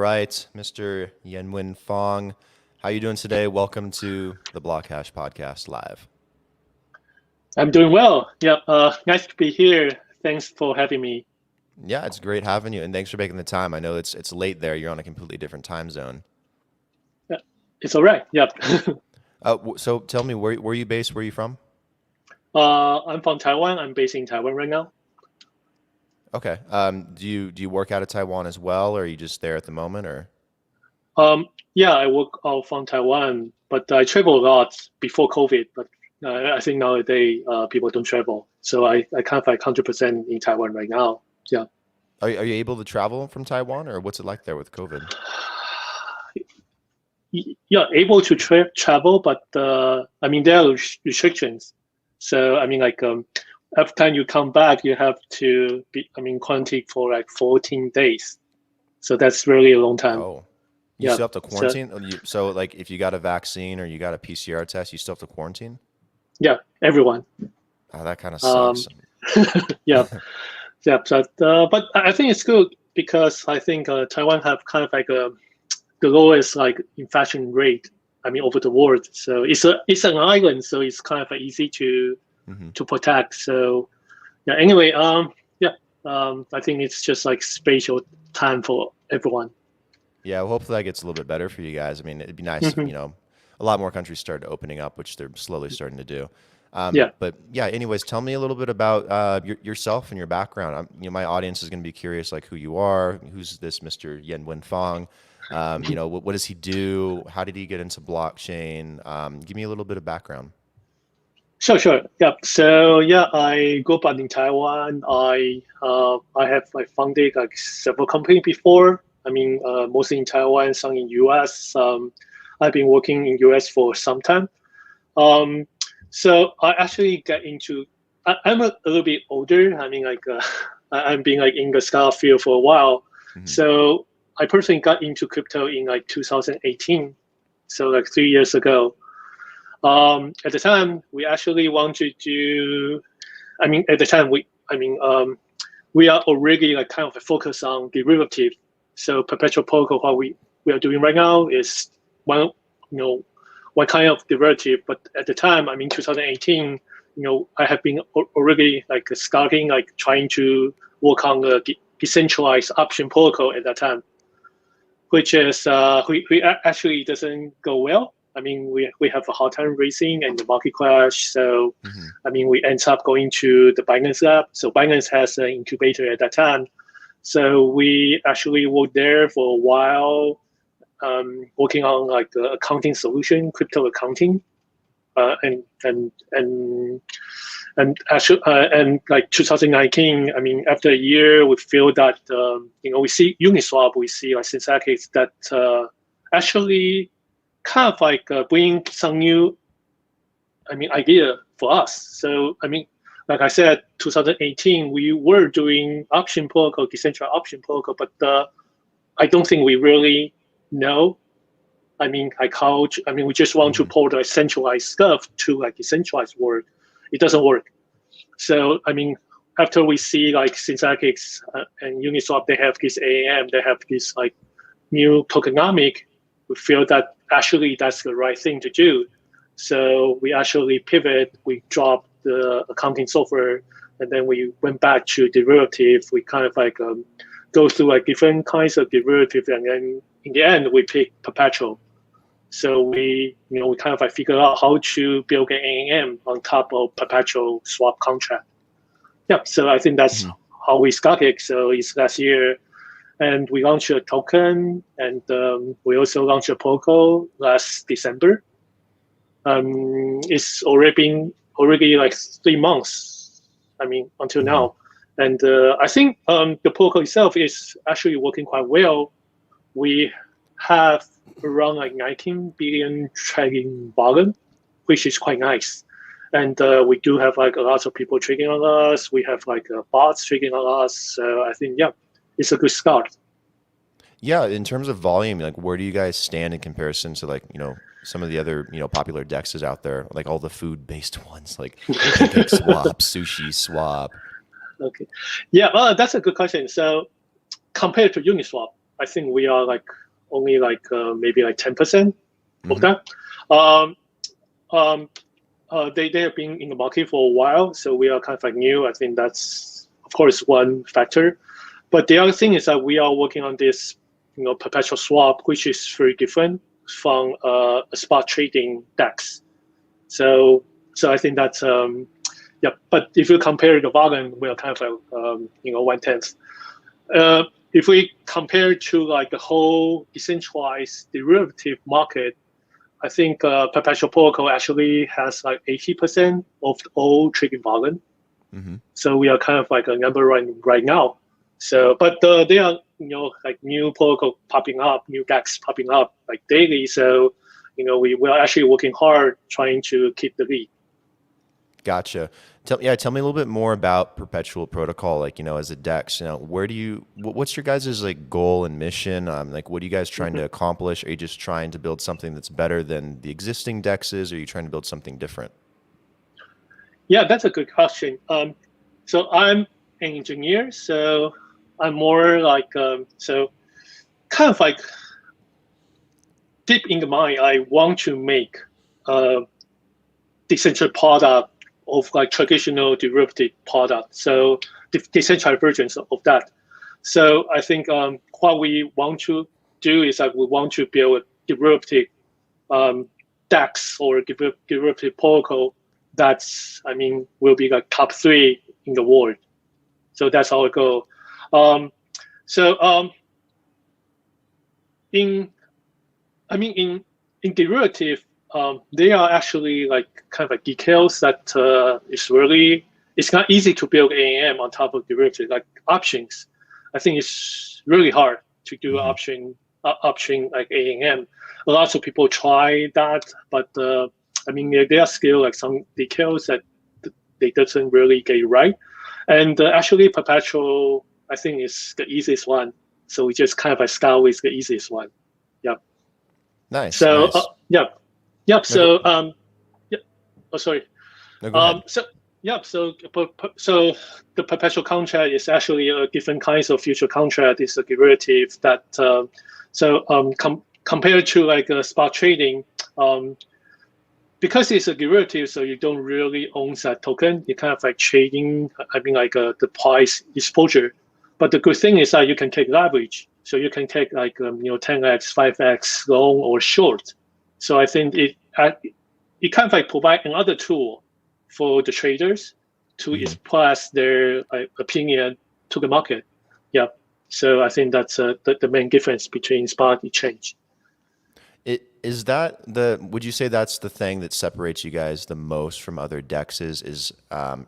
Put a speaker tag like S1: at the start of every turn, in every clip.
S1: right, Mr. Yenwen Fang, how you doing today? Welcome to the BlockHash podcast live.
S2: I'm doing well. Yeah, nice to be here. Thanks for having me.
S1: Yeah, it's great having you, and thanks for making the time. I know it's late there. You're on a completely different time zone.
S2: Yeah, it's all right. Yeah.
S1: So tell me, where are you based? Where are you from?
S2: I'm from Taiwan. I'm based in Taiwan right now.
S1: Okay. Do you work out of Taiwan as well, or are you just there at the moment, or?
S2: Yeah, I work out from Taiwan, but I travel a lot before COVID. But I think nowadays people don't travel, so I kind of like 100% in Taiwan right now. Yeah.
S1: Are you able to travel from Taiwan, or what's it like there with COVID?
S2: Yeah, able to travel, but I mean there are restrictions. So I mean like every time you come back, you have to be quarantined for like 14 days. So that's really a long time.
S1: Oh, you
S2: Yeah.
S1: still have to
S2: So
S1: quarantine? So like if you got a vaccine or you got a PCR test, you still have to quarantine?
S2: yeah, everyone.
S1: Oh, that kind of
S2: Um,
S1: sucks.
S2: yeah, yeah. But I think it's good because I think Taiwan have kind of like the lowest like infection rate. I mean over the world. So it's an island, so it's kind of easy
S1: Hmm.
S2: to protect. So yeah. Anyway, yeah. I think it's just like spatial time for everyone.
S1: Yeah, well, hopefully that gets a little bit better for you guys. I mean, it'd be nice if,
S2: Hmm.
S1: a lot more countries started opening up, which they're slowly starting to do.
S2: Yeah.
S1: But yeah, anyways, tell me a little bit about yourself and your background. My audience is going to be curious, like who you are, who's this Mr. Yen Wen Fang? What does he do? How did he get into blockchain? Give me a little bit of background.
S2: Sure, sure. Yeah. So yeah, I grew up in Taiwan. I have like founded like several companies before. I mean, mostly in Taiwan, some in US. I've been working in US for some time. Um, so I actually get into. I'm a little bit older. I mean, like I've been like in the startup field for a while.
S1: Hmm.
S2: So I personally got into crypto in like 2018. So like 3 years ago. At the time, we actually want to do. I mean, at the time, we are already like kind of focused on derivative. So perpetual protocol, what we are doing right now is one, one kind of derivative. But at the time, I mean, 2018, I have been already like starting like trying to work on the decentralized option protocol at that time, which is we actually doesn't go well. I mean, we have a hard time raising and the market crash. So,
S1: Hmm.
S2: I mean, we end up going to the Binance lab. So Binance has an incubator at that time. So we actually worked there for a while, working on like the accounting solution, crypto accounting, uh, and and and and like 2019. I mean, after a year, we feel that we see Uniswap, we see like Synthetic that actually kind of like bring some new, I mean, idea for us. So I mean, like I said, 2018 we were doing option protocol, decentralized option protocol, but I don't think we really know. I mean, like how I mean, we just want to
S1: Hmm.
S2: port like centralized stuff to like decentralized world. It doesn't work. So I mean, after we see like Synthetics and Uniswap, they have this AAM, they have this like new tokenomic, we feel that actually that's the right thing to do. So we actually pivot, we dropped the accounting software, and then we went back to derivative. We kind of like go through like different kinds of derivative, and then in the end we pick Perpetual. So we kind of like figure out how to build an AAM on top of Perpetual swap contract. Yeah, so I think that's
S1: Hmm.
S2: how we started. So it's last year, and we launched a token, and we also launched a protocol last December. It's already been already like 3 months. I mean, until
S1: Hmm.
S2: now, and I think the protocol itself is actually working quite well. We have around like 19 billion trading volume, which is quite nice. And we do have like a lot of people trading on us. We have like bots trading on us. So I think yeah, it's a good start.
S1: Yeah, in terms of volume, like where do you guys stand in comparison to like, some of the other, popular dexes out there, like all the food-based ones, like Pancake Swap, Sushi Swap.
S2: Okay, yeah, well, that's a good question. So compared to Uniswap, I think we are like only like maybe like 10% of
S1: Mhm.
S2: that. They have been in the market for a while, so we are kind of like new. I think that's of course one factor. But the other thing is that we are working on this, perpetual swap, which is very different from a spot trading DEX. So I think that's yeah. But if you compare the volume, we are kind of like 1/10. If we compare to like the whole decentralized derivative market, I think Perpetual Protocol actually has like 80% of all trading volume.
S1: Mhm.
S2: So we are kind of like a number one right now. So, but there are like new protocol popping up, new DEX popping up like daily. So, we are actually working hard trying to keep the lead.
S1: Gotcha. Tell me a little bit more about Perpetual Protocol, like, as a DEX, what's your guys' like goal and mission? Like, what are you guys trying to accomplish? Are you just trying to build something that's better than the existing DEXs? Or are you trying to build something different?
S2: Yeah, that's a good question. So I'm an engineer, so I'm more like so kind of like deep in the mind. I want to make a decentralized product of like traditional derivative product. So decentralized versions of that. So I think what we want to do is that we want to build a derivative DEX or derivative protocol that's, will be like top three in the world. So that's our goal. Um, so in in derivative, they are actually like kind of like details that it's not easy to build AAM on top of derivative like options. I think it's really hard to do
S1: Hmm.
S2: option like AAM. Lots of people try that, but there are still like some details that they doesn't really get right. And actually, Perpetual I think is the easiest one. So we just kind of like start with the easiest one. Yeah.
S1: Nice,
S2: So
S1: nice.
S2: yeah, yep.
S1: No, go,
S2: Yeah. Oh, sorry.
S1: no, go ahead.
S2: So yeah. So the perpetual contract is actually a different kinds of future contract. It's a derivative that compared to like spot trading, because it's a derivative, so you don't really own that token. You kind of like trading. Like the price exposure. But the good thing is that you can take leverage. So you can take like 10x, 5x long or short. So I think it kind of like provide another tool for the traders to
S1: Hmm.
S2: express their opinion to the market. Yeah. So I think that's the main difference between spot exchange.
S1: Would you say that's the thing that separates you guys the most from other DEXs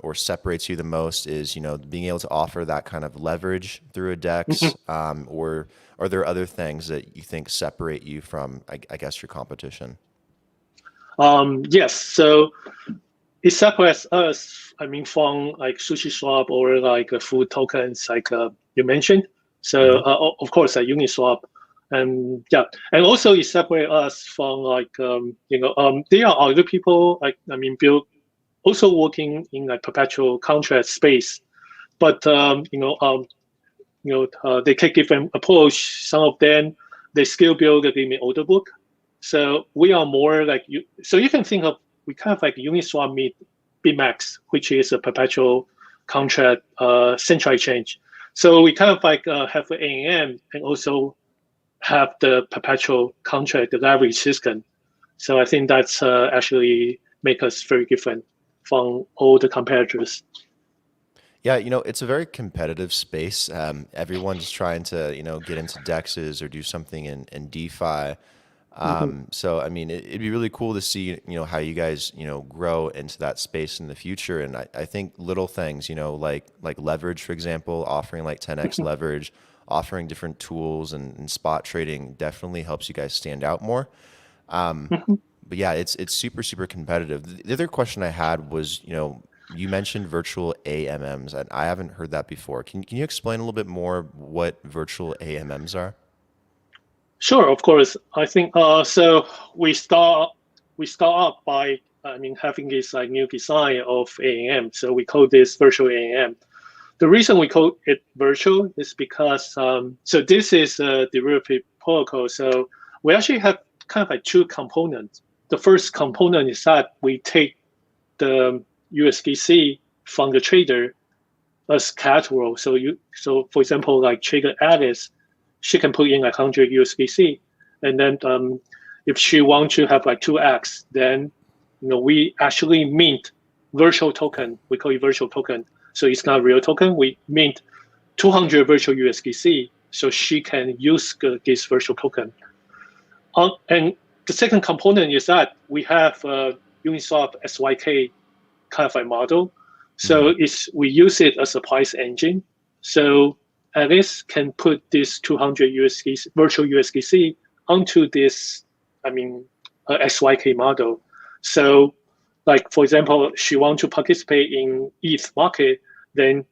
S1: or separates you the most is, being able to offer that kind of leverage through a DEX, or are there other things that you think separate you from, I guess, your competition?
S2: Yes. So it separates us, from like sushi swap or like food tokens, like you mentioned. So
S1: Hmm.
S2: of course, Uniswap, and yeah, and also it separates us from like there are other people like build also working in like perpetual contract space, but they take different approach. Some of them they still build a limit order book. So we are more like you. So you can think of we kind of like Uniswap meet BMax, which is a perpetual contract central exchange. So we kind of like have the AAM and also have the perpetual contract, the leverage system. So I think that's actually make us very different from all the competitors.
S1: Yeah, it's a very competitive space. Everyone's trying to, get into DEXs or do something in DeFi.
S2: Mhm.
S1: So, it'd be really cool to see, how you guys, grow into that space in the future. And I think little things, like leverage, for example, offering like 10x leverage, offering different tools and spot trading definitely helps you guys stand out more. But yeah, it's super, super competitive. The other question I had was, you mentioned virtual AMMs, and I haven't heard that before. Can you explain a little bit more what virtual AMMs are?
S2: Sure, of course. I think so. We start up by having this like new design of AAM. So we call this virtual AAM. the reason we call it virtual is because so this is a derivative protocol. So we actually have kind of like two components. The first component is that we take the USDC from the trader as collateral. So for example, like trader Alice, she can put in like 100 USDC, and then if she wants to have like 2x, then we actually mint virtual token. We call it virtual token. So it's not a real token. We mint 200 virtual USDC, so she can use this virtual token. And the second component is that we have Uniswap SYK kind of a model. So we use it as a price engine. So Alice can put this 200 USDC, virtual USDC onto this, SYK model. So like, for example, she wants to participate in ETH market, then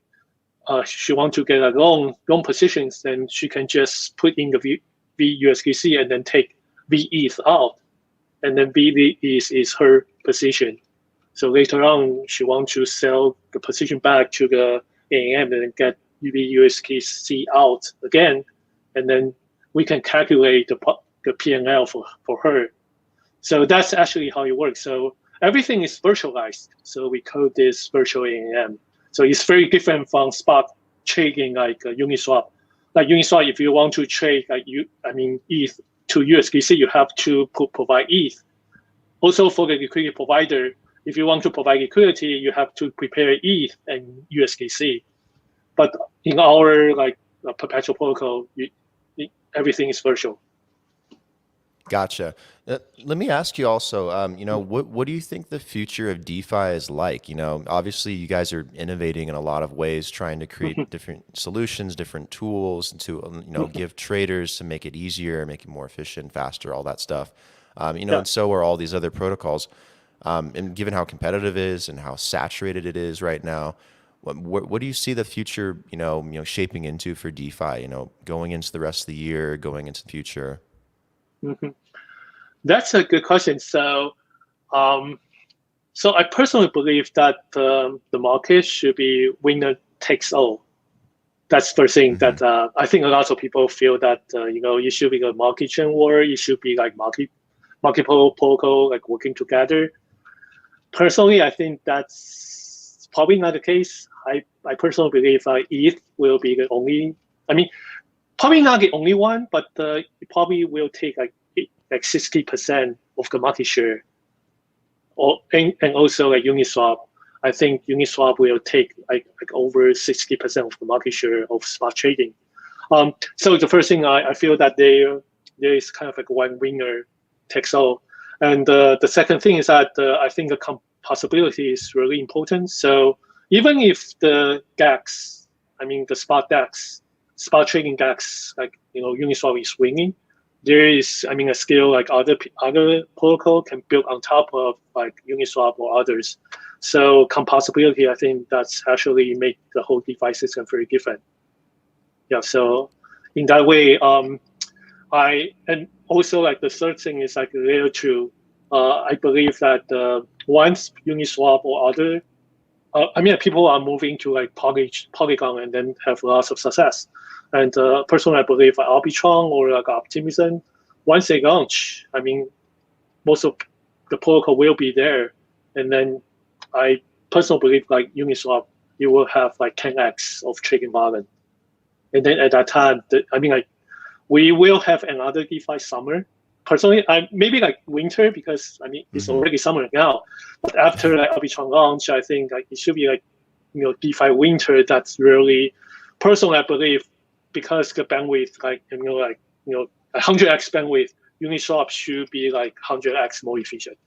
S2: she wants to get a long positions, then she can just put in the VUSDC and then take VETH out. And then VETH is her position. So later on, she wants to sell the position back to the AMM and then get VUSDC out again. And then we can calculate the P&L for her. So that's actually how it works. So everything is virtualized. So we call this virtual AMM. So it's very different from spot trading like Uniswap. Like Uniswap, if you want to trade like ETH to USDC, you have to provide ETH. Also for the liquidity provider, if you want to provide liquidity, you have to prepare ETH and USDC. But in our Perpetual protocol, everything is virtual.
S1: Gotcha. Let me ask you also, what do you think the future of DeFi is like? Obviously you guys are innovating in a lot of ways, trying to create different solutions, different tools to, give traders to make it easier, make it more efficient, faster, all that stuff. And so are all these other protocols. And given how competitive it is and how saturated it is right now, what do you see the future, shaping into for DeFi, going into the rest of the year, going into the future?
S2: That's a good question. So, I personally believe that the market should be winner takes all. That's the thing that I think a lot of people feel that it should be a market chain war. It should be like multiple protocol like working together. Personally, I think that's probably not the case. I personally believe ETH will be the only. Probably not the only one, but it probably will take like 60% of the market share. And also like Uniswap, I think Uniswap will take like over 60% of the market share of spot trading. So the first thing I feel that there is kind of like one winner takes all. And the second thing is that I think the possibility is really important. So even if the DEX, the spot DEX, spot trading DEX, like Uniswap is winning, there is a skill like other protocol can build on top of like Uniswap or others. So composability, I think that's actually make the whole DeFi system very different. Yeah. So in that way, and also like the third thing is like layer 2. I believe that once Uniswap or other, people are moving to like Polygon and then have lots of success. And personally, I believe Arbitron or like Optimism, once they launch, most of the protocol will be there. And then I personally believe like Uniswap, you will have like 10x of trading volume. And then at that time, we will have another DeFi summer. Personally, maybe like winter because it's already summer now. But after like Arbitron launch, I think like it should be like DeFi winter. That's really personally I believe because the bandwidth 100x bandwidth, Uniswap should be like 100x more efficient.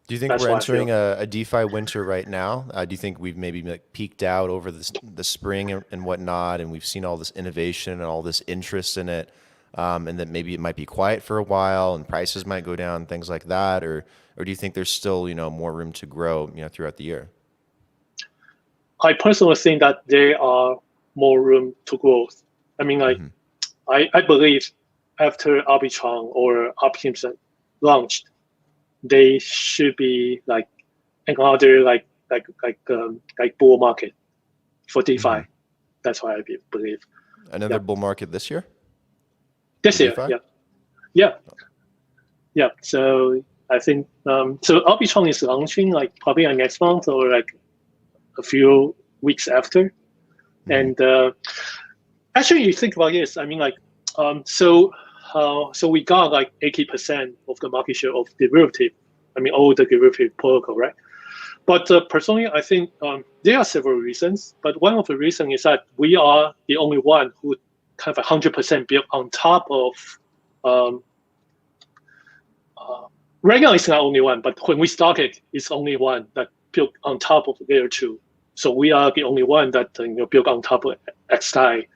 S1: Do you think we're entering a DeFi winter right now? Do you think we've maybe like peaked out over the spring and whatnot, and we've seen all this innovation and all this interest in it? And that maybe it might be quiet for a while and prices might go down, things like that, or do you think there's still more room to grow throughout the year?
S2: I personally think that there are more room to growth. I believe after Arbitron or Optimism launched, they should be like another like bull market for DeFi. That's what I believe.
S1: Another bull market this year
S2: This
S1: for
S2: year,
S1: DeFi?
S2: yeah. So I think so. Arbitron is launching like probably next month or like a few weeks after. And actually, you think about this. I mean, like, so we got like 80% of the market share of derivative. I mean, all the derivative protocol, right? But personally, I think there are several reasons. But one of the reasons is that we are the only one who kind of 100% built on top of. Right now, it's not only one, but when we started, it's only one that built on top of layer 2. So we are the only one that built on top of XSky.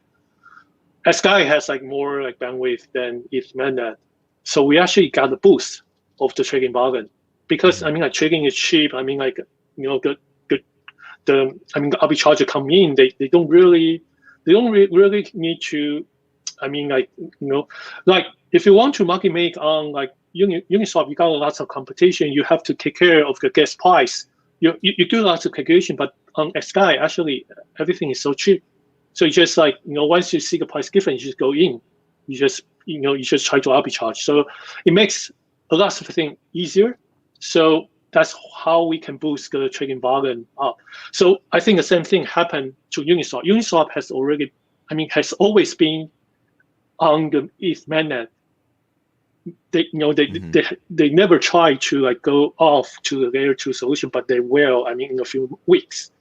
S2: XSky has like more like bandwidth than ETH so we actually got the boost of the trading bargain because I mean like trading is cheap. I mean like the arbitrager come in, they don't really need to. I mean like like if you want to market make on like Uniswap, you got lots of competition. You have to take care of the gas price. You do lots of calculation, but on XSky actually everything is so cheap. So you just like once you see the price difference, you just go in. You just try to arbitrage. So it makes a lot of things easier. So that's how we can boost the trading bargain up. So I think the same thing happened to Uniswap. Uniswap has always been on the ETH mainnet. They they never try to like go off to the layer 2 solution, but they will. I mean, in a few weeks.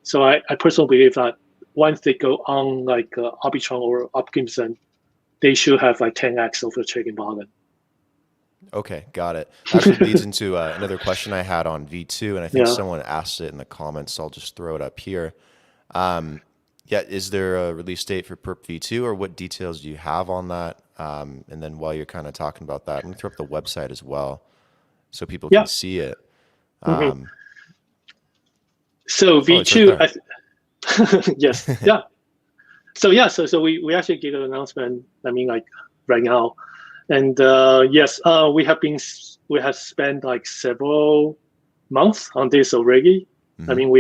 S2: So I personally believe that once they go on like Arbitron or Optimism, they should have like 10x of the trading bargain.
S1: Okay, got it. Actually leads into another question I had on V2, and I think someone asked it in the comments, so I'll just throw it up here. Is there a release date for Perp V2, or what details do you have on that? And then while you're kind of talking about that, I'm gonna throw up the website as well, so people can see it.
S2: So V2, yes, yeah. So we actually did an announcement. I mean, like right now, and yes, we have spent like several months on this already. I mean,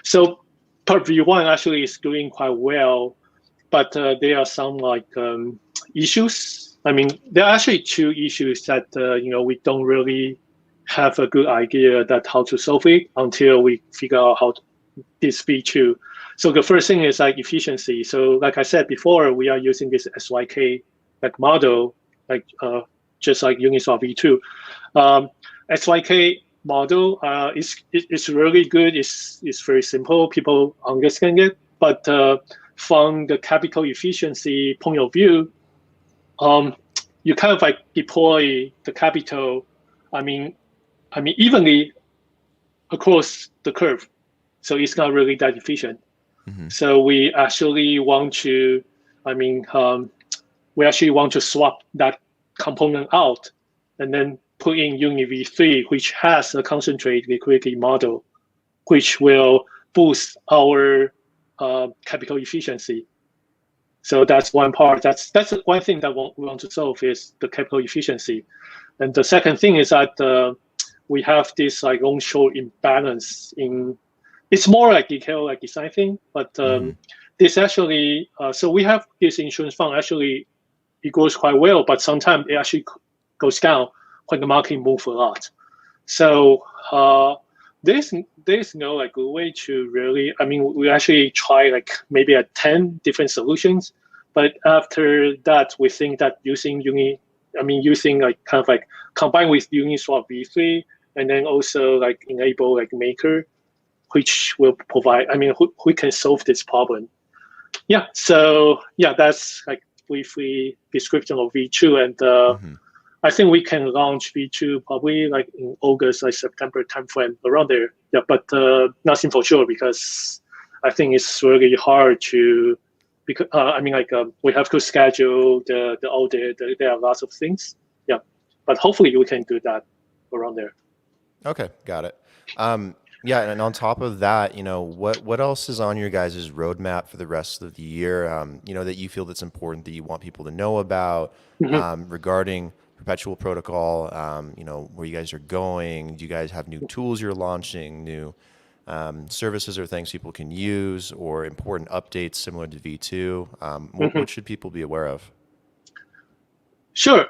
S2: so Perp V1 actually is doing quite well, but there are some like issues. I mean, there are actually two issues that we don't really have a good idea that how to solve it until we figure out how this V2. So the first thing is like efficiency. So like I said before, we are using this SYK like model, like just like Uniswap V2. SYK model is really good. It's very simple. People understand it. But from the capital efficiency point of view, you kind of like deploy the capital. I mean evenly across the curve. So it's not really that efficient. So we actually want to, swap that component out and then put in Uni V3, which has a concentrated liquidity model, which will boost our capital efficiency. So that's one part. That's one thing that we want to solve is the capital efficiency. And the second thing is that we have this like long-short imbalance in. It's more like detail, like design thing, but this actually. So we have this insurance fund. Actually, it goes quite well, but sometimes it actually goes down when the market moves a lot. So there's no like good way to really. I mean, we actually try like maybe at 10 different solutions, but after that, we think that using like kind of like combined with Uniswap V3, and then also like enable like Maker, which will provide. I mean, who can solve this problem? Yeah. So yeah, that's like briefly description of V2, and I think we can launch V2 probably like in August, like September timeframe around there. Yeah, but nothing for sure because I think it's really hard to. Because we have to schedule the audit. There are lots of things. Yeah, but hopefully we can do that around there.
S1: Okay, got it. Yeah, and on top of that, what else is on your guys' roadmap for the rest of the year? That you feel that's important that you want people to know about regarding Perpetual protocol. Where you guys are going. Do you guys have new tools you're launching? New services or things people can use, or important updates similar to V2? What should people be aware of?
S2: Sure.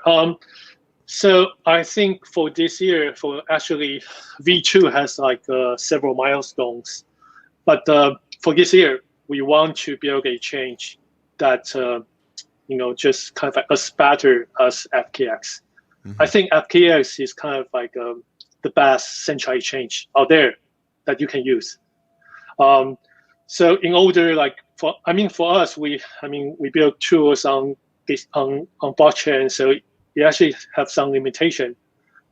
S2: So I think for this year, for actually V2 has like several milestones, but for this year, we want to build a change that just kind of like as better as FKX. I think FKX is kind of like the best centralized change out there that you can use. So in order, like for us, we build tools on blockchain, so it actually have some limitation.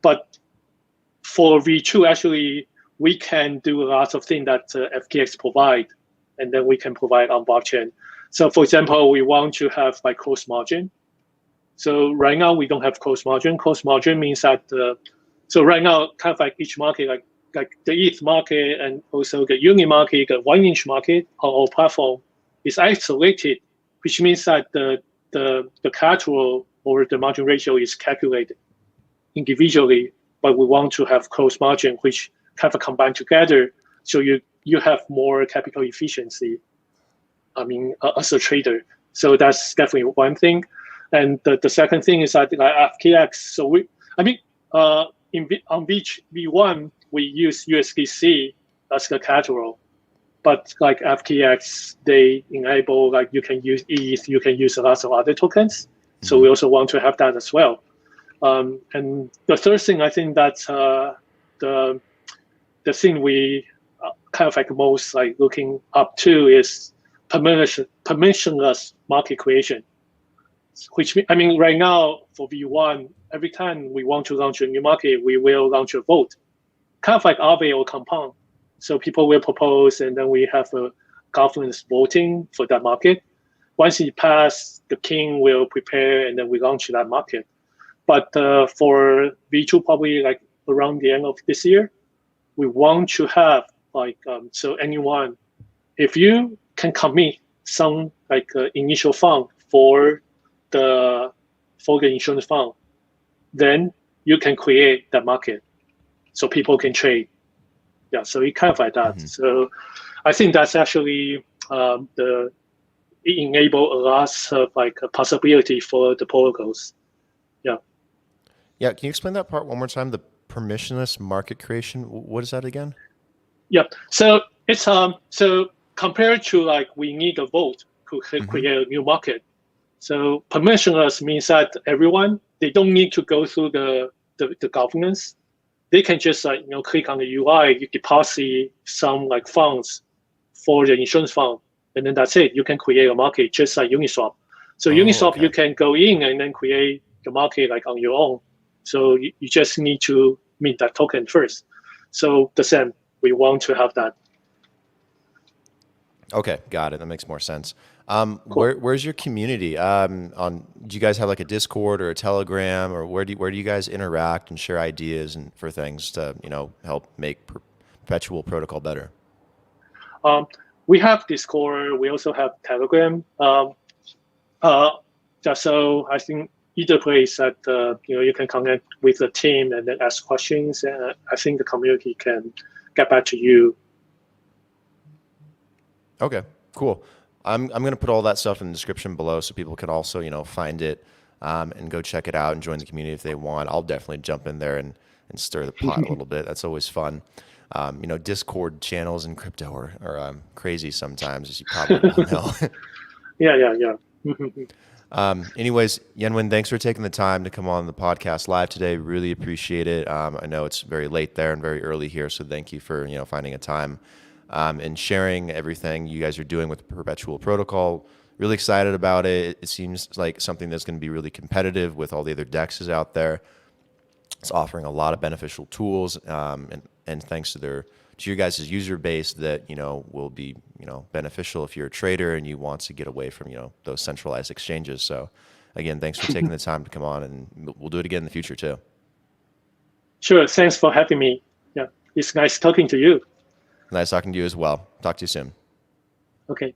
S2: But for V2, actually, we can do lots of things that FKX provide, and then we can provide on blockchain. So for example, we want to have like close margin. So right now we don't have close margin. Close margin means that so right now kind of like each market, like the ETH market and also the uni market, the 1-inch market on our platform is isolated, which means that the collateral or the margin ratio is calculated individually, but we want to have close margin, which kind of combine together, so you have more capital efficiency. As a trader, so that's definitely one thing. And the second thing is that like FKX. So on V1 we use USDC as the collateral, but like FKX they enable like you can use ETH, you can use lots of other tokens. So we also want to have that as well. And the third thing, I think that's the thing we kind of like most like looking up to is permissionless market creation. Which right now for V1, every time we want to launch a new market, we will launch a vote, kind of like Aave or Compound. So people will propose, and then we have a governance voting for that market. Once it passes, the king will prepare, and then we launch that market. But for V2, probably like around the end of this year, we want to have like so anyone, if you can commit some like initial fund for the insurance fund, then you can create that market so people can trade. Yeah, so it kind of like that. So I think that's actually it enable a lot of like a possibility for the protocols. Yeah.
S1: Yeah, can you explain that part one more time? The permissionless market creation. What is that again?
S2: Yeah. So it's so compared to like we need a vote to create a new market. So permissionless means that everyone, they don't need to go through the governance. They can just click on the UI, you deposit some like funds for the insurance fund, and then that's it. You can create a market just like Uniswap. So Uniswap, you can go in and then create the market like on your own. So you just need to mint that token first. So the same, we want to have that.
S1: Okay, got it. That makes more sense. Cool. Where's your community? Do you guys have like a Discord or a Telegram, or where do you guys interact and share ideas and for things to help make Perpetual protocol better?
S2: We have Discord. We also have Telegram. So I think either place that you can connect with the team and then ask questions, and I think the community can get back to you.
S1: Okay, cool. I'm going to put all that stuff in the description below so people can also, find it and go check it out and join the community if they want. I'll definitely jump in there and stir the pot a little bit. That's always fun. Discord channels in crypto are crazy sometimes, as you probably all know.
S2: Yeah.
S1: Anyways, Yenwen, thanks for taking the time to come on the podcast live today. Really appreciate it. I know it's very late there and very early here, so thank you for finding a time. And sharing everything you guys are doing with Perpetual Protocol. Really excited about it. It seems like something that's going to be really competitive with all the other DEXs out there. It's offering a lot of beneficial tools, and thanks to your guys' user base that will be beneficial if you're a trader and you want to get away from those centralized exchanges. So again, thanks for taking the time to come on, and we'll do it again in the future too.
S2: Sure. Thanks for having me. Yeah, it's nice talking to you.
S1: Nice talking to you as well. Talk to you soon.
S2: Okay.